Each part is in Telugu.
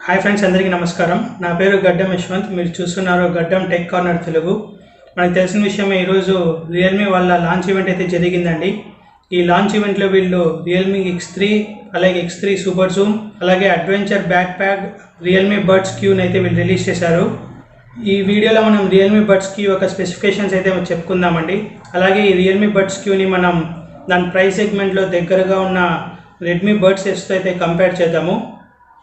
హాయ్ ఫ్రెండ్స్, అందరికీ నమస్కారం. నా పేరు గడ్డం యశ్వంత్. మీరు చూస్తున్నారు గడ్డం టెక్ కార్నర్ తెలుగు. మనకు తెలిసిన విషయమే, ఈరోజు రియల్మీ వాళ్ళ లాంచ్ ఈవెంట్ అయితే జరిగిందండి. ఈ లాంచ్ ఈవెంట్లో వీళ్ళు రియల్మీ X3, అలాగే X3 సూపర్ జూమ్, అలాగే adventure backpack, Realme Buds క్యూని అయితే వీళ్ళు రిలీజ్ చేశారు. ఈ వీడియోలో మనం రియల్మీ బడ్స్ క్యూ యొక్క స్పెసిఫికేషన్స్ అయితే చెప్పుకుందామండి. అలాగే ఈ రియల్మీ బడ్స్ క్యూని మనం దాని ప్రైస్ సెగ్మెంట్లో దగ్గరగా ఉన్న రెడ్మీ బడ్స్ ఎస్తో అయితే కంపేర్ చేద్దాము.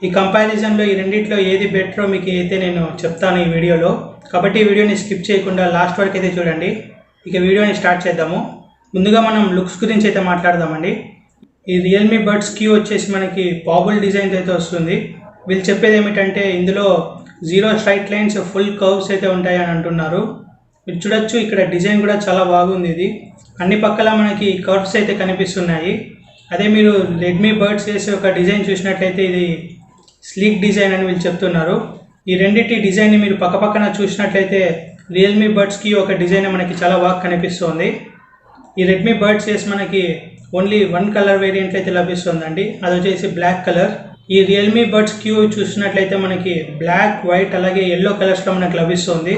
ఈ కంపారిజన్లో ఈ రెండిట్లో ఏది బెటరో మీకు అయితే నేను చెప్తాను ఈ వీడియోలో. కాబట్టి ఈ వీడియోని స్కిప్ చేయకుండా లాస్ట్ వరకు అయితే చూడండి. ఇక వీడియోని స్టార్ట్ చేద్దాము. ముందుగా మనం లుక్స్ గురించి అయితే మాట్లాడదామండి. ఈ రియల్మీ బడ్స్ క్యూ వచ్చేసి మనకి పాబుల్ డిజైన్స్ అయితే వస్తుంది. వీళ్ళు చెప్పేది ఏమిటంటే ఇందులో 0 స్ట్రైట్ లైన్స్, ఫుల్ కర్వ్స్ అయితే ఉంటాయి అని అంటున్నారు. మీరు చూడొచ్చు, ఇక్కడ డిజైన్ కూడా చాలా బాగుంది. ఇది అన్ని పక్కల మనకి కర్వ్స్ అయితే కనిపిస్తున్నాయి. అదే మీరు రెడ్మీ బడ్స్ వేసే ఒక డిజైన్ చూసినట్లయితే ఇది స్లీక్ డిజైన్ అని వీళ్ళు చెప్తున్నారు. ఈ రెండింటి డిజైన్ని మీరు పక్కపక్కన చూసినట్లయితే రియల్మీ బడ్స్కి ఒక డిజైన్ మనకి చాలా బాగా కనిపిస్తుంది. ఈ రెడ్మీ బడ్స్ వేసి మనకి ఓన్లీ 1 కలర్ వేరియంట్ అయితే లభిస్తుందండి. అది వచ్చేసి బ్లాక్ కలర్. ఈ రియల్మీ బడ్స్ క్యూ చూసినట్లయితే మనకి బ్లాక్, వైట్, అలాగే ఎల్లో కలర్స్లో మనకు లభిస్తుంది.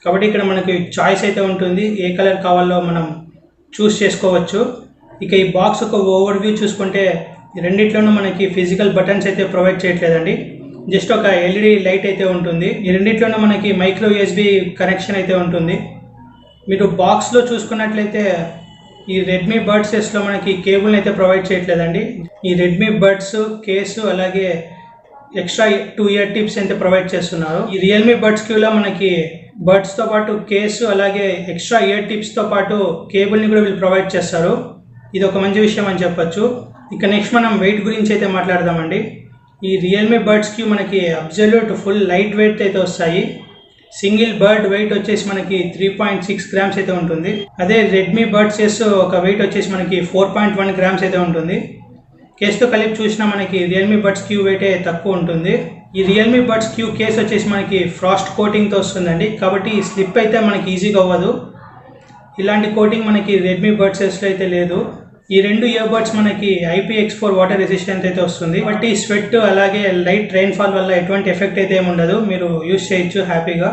కాబట్టి ఇక్కడ మనకి చాయిస్ అయితే ఉంటుంది, ఏ కలర్ కావాలో మనం చూస్ చేసుకోవచ్చు. ఇక ఈ బాక్స్ ఒక ఓవర్ వ్యూ చూసుకుంటే రెండిట్లోనూ మనకి ఫిజికల్ బటన్స్ అయితే ప్రొవైడ్ చేయట్లేదండి. జస్ట్ ఒక ఎల్ఈడి లైట్ అయితే ఉంటుంది. ఈ రెండిట్లోనూ మనకి మైక్రో USB కనెక్షన్ అయితే ఉంటుంది. మీరు బాక్స్లో చూసుకున్నట్లయితే ఈ రెడ్మీ బడ్స్ ఎస్లో మనకి కేబుల్ని అయితే ప్రొవైడ్ చేయట్లేదండి. ఈ రెడ్మీ బడ్స్ కేసు, అలాగే ఎక్స్ట్రా 2 ఇయర్ టిప్స్ అయితే ప్రొవైడ్ చేస్తున్నారు. ఈ రియల్మీ బడ్స్ క్యూలో మనకి బడ్స్తో పాటు కేసు, అలాగే ఎక్స్ట్రా ఇయర్ టిప్స్తో పాటు కేబుల్ని కూడా వీళ్ళు ప్రొవైడ్ చేస్తారు. ఇది ఒక మంచి విషయం అని చెప్పొచ్చు. ఇక నెక్స్ట్ మనం వెయిట్ గురించి అయితే మాట్లాడదామండి. ఈ రియల్మీ బడ్స్ క్యూ మనకి అబ్జల్యూట్ ఫుల్ లైట్ వెయిట్ అయితే వస్తాయి. సింగిల్ బర్డ్ వెయిట్ వచ్చేసి మనకి 3.6 గ్రామ్స్ అయితే ఉంటుంది. అదే రెడ్మీ బడ్స్ ఎస్ ఒక వెయిట్ వచ్చేసి మనకి 4.1 గ్రామ్స్ అయితే ఉంటుంది. కేసుతో కలిపి చూసినా మనకి రియల్మీ బడ్స్ క్యూ వెయిటే తక్కువ ఉంటుంది. ఈ రియల్మీ బడ్స్ క్యూ కేసు వచ్చేసి మనకి ఫ్రాస్ట్ కోటింగ్తో వస్తుందండి. కాబట్టి ఈ స్లిప్ అయితే మనకి ఈజీగా అవ్వదు. ఇలాంటి కోటింగ్ మనకి రెడ్మీ బడ్స్ ఎస్లో అయితే లేదు. ఈ 2 ఇయర్ బడ్స్ మనకి IPX4 వాటర్ రెసిస్టెన్స్ అయితే వస్తుంది. కాబట్టి స్వెట్ అలాగే లైట్ రెయిన్ఫాల్ వల్ల ఎటువంటి ఎఫెక్ట్ అయితే ఏమి ఉండదు, మీరు యూస్ చేయొచ్చు హ్యాపీగా.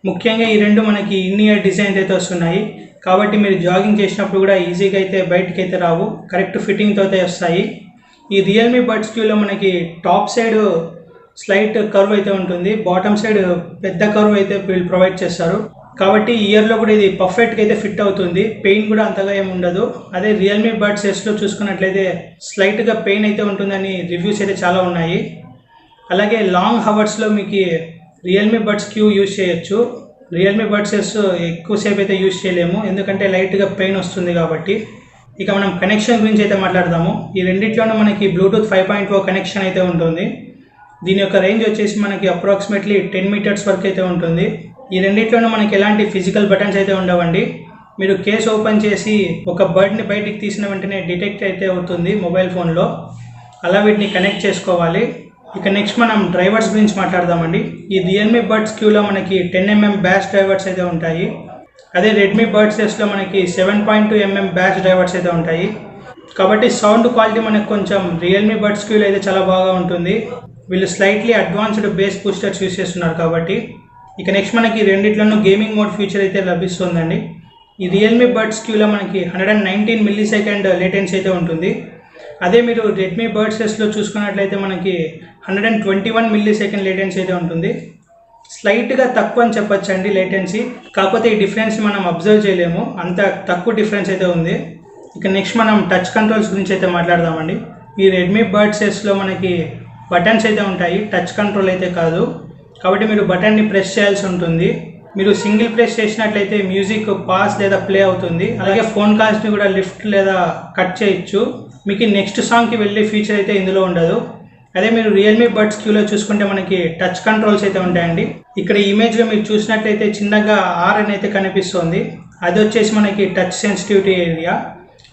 ముఖ్యంగా ఈ 2 మనకి ఇన్ ఇయర్ డిజైన్స్ అయితే వస్తున్నాయి. కాబట్టి మీరు జాగింగ్ చేసినప్పుడు కూడా ఈజీగా అయితే బయటకి అయితే రావు, కరెక్ట్ ఫిట్టింగ్తో అయితే వస్తాయి. ఈ రియల్మీ బడ్స్ క్యూలో మనకి టాప్ సైడ్ స్లైట్ కర్వ్ అయితే ఉంటుంది, బాటమ్ సైడ్ పెద్ద కర్వ్ అయితే వీళ్ళు ప్రొవైడ్ చేస్తారు. కాబట్టి ఇయర్లో కూడా ఇది పర్ఫెక్ట్గా అయితే ఫిట్ అవుతుంది. పెయిన్ కూడా అంతగా ఏమి ఉండదు. అదే రియల్మీ బడ్స్ ఎస్లో చూసుకున్నట్లయితే స్లైట్గా పెయిన్ అయితే ఉంటుందని రివ్యూస్ అయితే చాలా ఉన్నాయి. అలాగే లాంగ్ హవర్స్లో మీకు రియల్మీ బడ్స్ క్యూ యూజ్ చేయొచ్చు. రియల్మీ బడ్స్ ఎస్ ఎక్కువసేపు అయితే యూజ్ చేయలేము, ఎందుకంటే లైట్గా పెయిన్ వస్తుంది కాబట్టి. ఇక మనం కనెక్షన్ గురించి అయితే మాట్లాడదాము. ఈ రెండిట్లోనూ మనకి బ్లూటూత్ 5.0 కనెక్షన్ అయితే ఉంటుంది. దీని యొక్క రేంజ్ వచ్చేసి మనకి అప్రాక్సిమేట్లీ 10 మీటర్స్ వరకు అయితే ఉంటుంది. ఈ రెండిట్లోనూ మనకి ఎలాంటి ఫిజికల్ బటన్స్ అయితే ఉండవండి. మీరు కేస్ ఓపెన్ చేసి ఒక బర్డ్ని బయటికి తీసిన వెంటనే డిటెక్ట్ అయితే అవుతుంది మొబైల్ ఫోన్లో. అలా వీటిని కనెక్ట్ చేసుకోవాలి. ఇక నెక్స్ట్ మనం డ్రైవర్స్ గురించి మాట్లాడదామండి. ఈ రియల్మీ బడ్స్ క్యూలో మనకి 10mm బ్యాష్ డ్రైవర్స్ అయితే ఉంటాయి. అదే రెడ్మీ బడ్స్ ఎస్లో మనకి 7.2mm బ్యాష్ డ్రైవర్స్ అయితే ఉంటాయి. కాబట్టి సౌండ్ క్వాలిటీ మనకు కొంచెం రియల్మీ బడ్స్ క్యూలో అయితే చాలా బాగా ఉంటుంది. వీళ్ళు slightly advanced base boosters use చేస్తున్నారు కాబట్టి. ఇక నెక్స్ట్ మనకి రెండిట్లోనూ గేమింగ్ మోడ్ ఫీచర్ అయితే లభిస్తుందండి. ఈ రియల్మీ బడ్స్ క్యూలో మనకి 119 మిల్లీసెకండ్ లేటెన్సీ అయితే ఉంటుంది. అదే మీరు రెడ్మీ బడ్స్ ఎస్లో చూసుకున్నట్లయితే మనకి 121 మిల్లీసెకండ్ లేటెన్సీ అయితే ఉంటుంది. స్లైట్గా తక్కువ అని చెప్పొచ్చండి లేటెన్సీ, కాకపోతే ఈ డిఫరెన్స్ మనం అబ్జర్వ్ చేయలేము, అంత తక్కువ డిఫరెన్స్ అయితే ఉంది. ఇక నెక్స్ట్ మనం టచ్ కంట్రోల్స్ గురించి అయితే మాట్లాడదామండి. ఈ రెడ్మీ బడ్స్ ఎస్లో మనకి బటన్స్ అయితే ఉంటాయి, టచ్ కంట్రోల్ అయితే కాదు. కాబట్టి మీరు బటన్ని ప్రెస్ చేయాల్సి ఉంటుంది. మీరు సింగిల్ ప్రెస్ చేసినట్లయితే మ్యూజిక్ పాస్ లేదా ప్లే అవుతుంది. అలాగే ఫోన్ కాల్స్ని కూడా లిఫ్ట్ లేదా కట్ చేయొచ్చు. మీకు నెక్స్ట్ సాంగ్కి వెళ్ళే ఫీచర్ అయితే ఇందులో ఉండదు. అదే మీరు రియల్మీ బడ్స్ క్యూలో చూసుకుంటే మనకి టచ్ కంట్రోల్స్ అయితే ఉంటాయండి. ఇక్కడ ఇమేజ్లో మీరు చూసినట్లయితే చిన్నగా R అని అయితే కనిపిస్తుంది. అది వచ్చేసి మనకి టచ్ సెన్సిటివిటీ ఏరియా,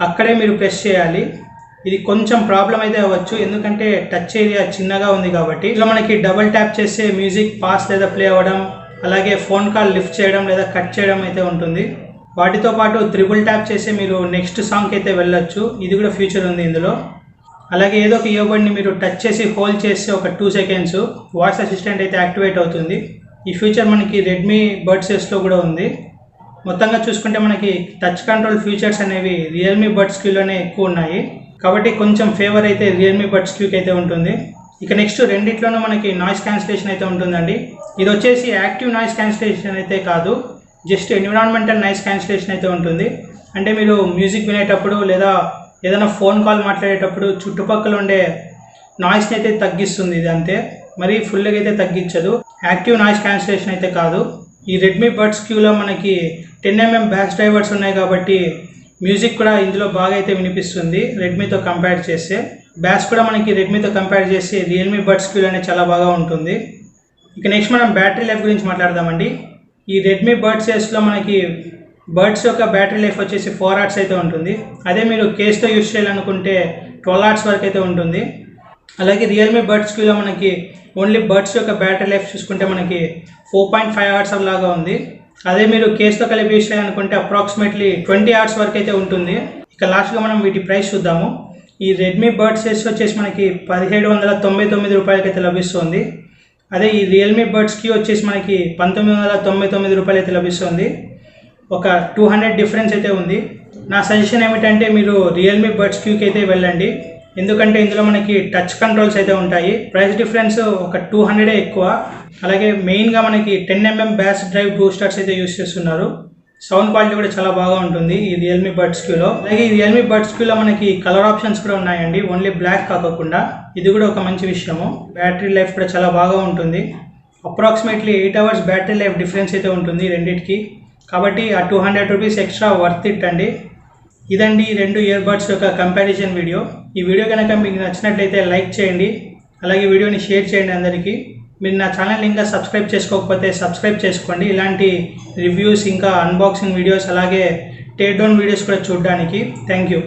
అక్కడే మీరు ప్రెస్ చేయాలి. ఇది కొంచెం ప్రాబ్లం అయితే అవ్వచ్చు, ఎందుకంటే టచ్ ఏరియా చిన్నగా ఉంది కాబట్టి. ఇలా మనకి డబుల్ ట్యాప్ చేస్తే మ్యూజిక్ పాస్ లేదా ప్లే అవ్వడం, అలాగే ఫోన్ కాల్ లిఫ్ట్ చేయడం లేదా కట్ చేయడం అయితే ఉంటుంది. వాటితో పాటు త్రిబుల్ ట్యాప్ చేసి మీరు నెక్స్ట్ సాంగ్కి అయితే వెళ్ళొచ్చు. ఇది కూడా ఫీచర్ ఉంది ఇందులో. అలాగే ఏదో ఒక ఇయర్బడ్ని మీరు టచ్ చేసి హోల్డ్ చేస్తే ఒక 2 సెకండ్స్ వాయిస్ అసిస్టెంట్ అయితే యాక్టివేట్ అవుతుంది. ఈ ఫీచర్ మనకి రెడ్మీ బడ్స్లో కూడా ఉంది. మొత్తంగా చూసుకుంటే మనకి టచ్ కంట్రోల్ ఫీచర్స్ అనేవి రియల్మీ బడ్స్ క్యూలోనే ఎక్కువ ఉన్నాయి. కాబట్టి కొంచెం ఫేవర్ అయితే రియల్మీ బడ్స్ క్యూకి అయితే ఉంటుంది. ఇక నెక్స్ట్ రెండిట్లోనూ మనకి నాయిస్ క్యాన్సిలేషన్ అయితే ఉంటుందండి. ఇది వచ్చేసి యాక్టివ్ నాయిస్ క్యాన్సిలేషన్ అయితే కాదు, జస్ట్ ఎన్విరాన్మెంటల్ నాయిస్ క్యాన్సిలేషన్ అయితే ఉంటుంది. అంటే మీరు మ్యూజిక్ వినేటప్పుడు లేదా ఏదైనా ఫోన్ కాల్ మాట్లాడేటప్పుడు చుట్టుపక్కల ఉండే నాయిస్ని అయితే తగ్గిస్తుంది. ఇది అంతే, మరి ఫుల్గా అయితే తగ్గించదు. యాక్టివ్ నాయిస్ క్యాన్సిలేషన్ అయితే కాదు. ఈ రెడ్మీ బడ్స్ క్యూలో మనకి 10mm బ్యాస్ డ్రైవర్స్ ఉన్నాయి కాబట్టి మ్యూజిక్ కూడా ఇందులో బాగా అయితే వినిపిస్తుంది రెడ్మీతో కంపేర్ చేస్తే. బ్యాస్ కూడా మనకి రెడ్మీతో కంపేర్ చేస్తే రియల్మీ బడ్స్ క్యూలోనే చాలా బాగా ఉంటుంది. ఇక నెక్స్ట్ మనం బ్యాటరీ లైఫ్ గురించి మాట్లాడదామండి. ఈ రెడ్మీ బడ్స్లో మనకి బడ్స్ యొక్క బ్యాటరీ లైఫ్ వచ్చేసి 4 hours అయితే ఉంటుంది. అదే మీరు కేస్తో యూజ్ చేయాలనుకుంటే 12 hours వరకు అయితే ఉంటుంది. అలాగే రియల్మీ బడ్స్ క్యూలో మనకి ఓన్లీ బడ్స్ యొక్క బ్యాటరీ లైఫ్ చూసుకుంటే మనకి 4.5 hours లాగా ఉంది. అదే మీరు కేస్తో కలిపి యూజ్ చేయాలనుకుంటే అప్రాక్సిమేట్లీ 20 hours వరకు అయితే ఉంటుంది. ఇక లాస్ట్గా మనం వీటి ప్రైస్ చూద్దాము. ఈ రెడ్మీ బడ్స్ వచ్చేసి మనకి 1799 రూపాయలకి అయితే లభిస్తుంది. అదే ఈ రియల్మీ బడ్స్ క్యూ వచ్చేసి మనకి 1999 రూపాయలు అయితే లభిస్తుంది. ఒక 200 డిఫరెన్స్ అయితే ఉంది. నా సజెషన్ ఏమిటంటే మీరు రియల్మీ బడ్స్ క్యూకి అయితే వెళ్ళండి, ఎందుకంటే ఇందులో మనకి టచ్ కంట్రోల్స్ అయితే ఉంటాయి. ప్రైస్ డిఫరెన్స్ ఒక 200 ఎక్కువ. అలాగే మెయిన్గా మనకి 10mm బ్యాస్ డ్రైవ్ బూస్టర్స్ అయితే యూస్ చేస్తున్నారు. సౌండ్ క్వాలిటీ కూడా చాలా బాగా ఉంటుంది ఈ రియల్మీ బడ్స్ క్యూలో. అలాగే ఈ రియల్మీ బడ్స్ క్యూలో మనకి కలర్ ఆప్షన్స్ కూడా ఉన్నాయండి, ఓన్లీ బ్లాక్ కాకుండా. ఇది కూడా ఒక మంచి విషయము. బ్యాటరీ లైఫ్ కూడా చాలా బాగా ఉంటుంది. Approximately 8 hours battery life difference అయితే ఉంటుంది రెండింటికి. కాబట్టి ఆ 200 రూపీస్ ఎక్స్ట్రా వర్త్ ఇట్ అండి. ఇదండి ఈ 2 ఇయర్ బడ్స్ యొక్క కంపారిజన్ వీడియో. ఈ వీడియో కనుక మీకు నచ్చినట్లయితే లైక్ చేయండి, అలాగే వీడియోని షేర్ చేయండి అందరికీ. మీరు నా ఛానల్ ఇంకా సబ్స్క్రైబ్ చేసుకోకపోతే సబ్స్క్రైబ్ చేసుకోండి, ఇలాంటి రివ్యూస్ ఇంకా అన్బాక్సింగ్ వీడియోస్ అలాగే టేక్ డౌన్ వీడియోస్ కూడా చూడడానికి. Thank you.